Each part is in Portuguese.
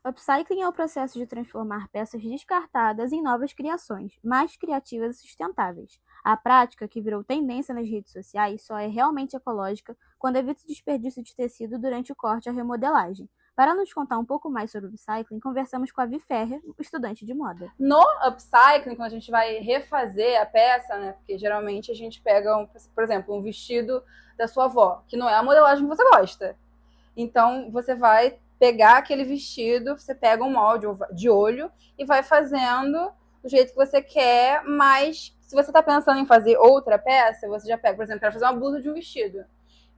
Upcycling é o processo de transformar peças descartadas em novas criações, mais criativas e sustentáveis. A prática, que virou tendência nas redes sociais, só é realmente ecológica quando evita o desperdício de tecido durante o corte e a remodelagem. Para nos contar um pouco mais sobre o upcycling, conversamos com a Vi Ferrer, estudante de moda. No upcycling, quando a gente vai refazer a peça, né? Porque geralmente a gente pega, por exemplo, um vestido da sua avó, que não é a modelagem que você gosta. Então, você vai pegar aquele vestido, você pega um molde de olho e vai fazendo do jeito que você quer, mas se você está pensando em fazer outra peça, você já pega, por exemplo, quero fazer uma blusa de um vestido.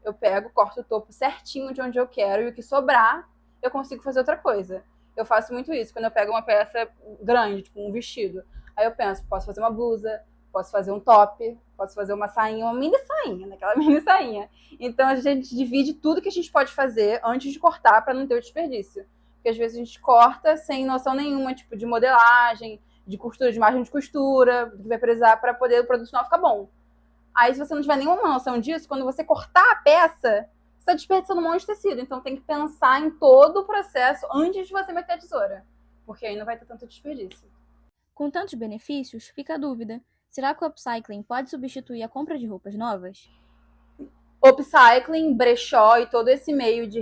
Eu pego, corto o topo certinho de onde eu quero e o que sobrar, eu consigo fazer outra coisa. Eu faço muito isso, quando eu pego uma peça grande, tipo um vestido. Aí eu penso, posso fazer uma blusa, posso fazer um top, posso fazer uma sainha, uma mini sainha, naquela mini sainha. Então a gente divide tudo que a gente pode fazer antes de cortar para não ter o desperdício. Porque às vezes a gente corta sem noção nenhuma, tipo de modelagem, de costura, de margem de costura, do que vai precisar para poder o produto final ficar bom. Aí se você não tiver nenhuma noção disso, quando você cortar a peça, você está desperdiçando um monte de tecido. Então tem que pensar em todo o processo antes de você meter a tesoura. Porque aí não vai ter tanto desperdício. Com tantos benefícios, fica a dúvida: será que o upcycling pode substituir a compra de roupas novas? Upcycling, brechó e todo esse meio de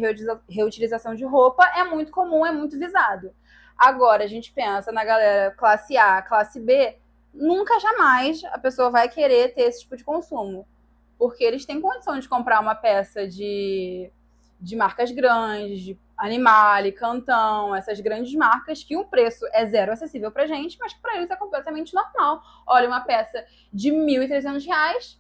reutilização de roupa é muito comum, é muito visado. Agora, a gente pensa na galera classe A, classe B, nunca jamais a pessoa vai querer ter esse tipo de consumo. Porque eles têm condição de comprar uma peça de marcas grandes, de Animale, Cantão, essas grandes marcas, que o preço é zero acessível pra gente, mas que pra eles é completamente normal. Olha, uma peça de R$ 1.300,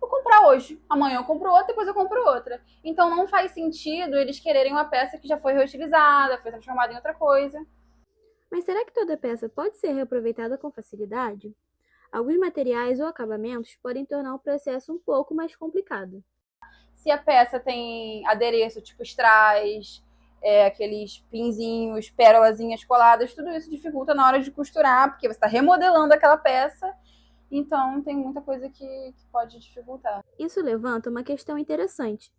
vou comprar hoje, amanhã eu compro outra, depois eu compro outra. Então não faz sentido eles quererem uma peça que já foi reutilizada, foi transformada em outra coisa. Mas será que toda peça pode ser reaproveitada com facilidade? Alguns materiais ou acabamentos podem tornar o processo um pouco mais complicado. Se a peça tem adereço tipo strass, aqueles pinzinhos, pérolazinhas coladas, tudo isso dificulta na hora de costurar, porque você está remodelando aquela peça. Então tem muita coisa que pode dificultar. Isso levanta uma questão interessante.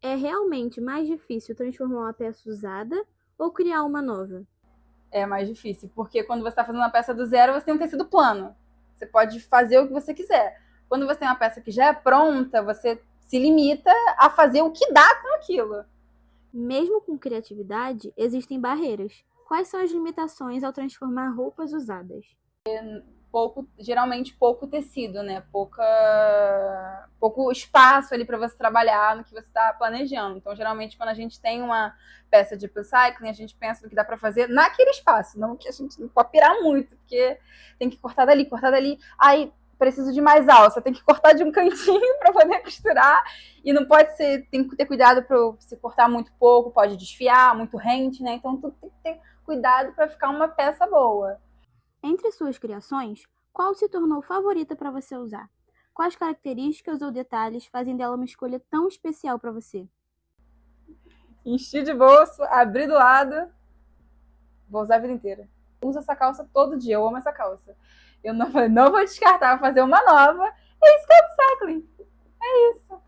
É realmente mais difícil transformar uma peça usada ou criar uma nova? É mais difícil, porque quando você está fazendo uma peça do zero, você tem um tecido plano. Você pode fazer o que você quiser. Quando você tem uma peça que já é pronta, você se limita a fazer o que dá com aquilo. Mesmo com criatividade, existem barreiras. Quais são as limitações ao transformar roupas usadas? Geralmente pouco tecido, né? Pouco espaço ali para você trabalhar no que você está planejando. Então, geralmente, quando a gente tem uma peça de upcycling, a gente pensa no que dá para fazer naquele espaço, não que a gente não pode pirar muito, porque tem que cortar dali. Aí preciso de mais alça, tem que cortar de um cantinho para poder costurar. E não pode ser, tem que ter cuidado para se cortar muito pouco, pode desfiar, muito rente, né? Então, tudo tem que ter cuidado para ficar uma peça boa. Entre suas criações, qual se tornou favorita para você usar? Quais características ou detalhes fazem dela uma escolha tão especial para você? Enchi de bolso, abri do lado, vou usar a vida inteira. Eu uso essa calça todo dia, eu amo essa calça. Eu não vou descartar, vou fazer uma nova. É isso que é upcycling. É isso.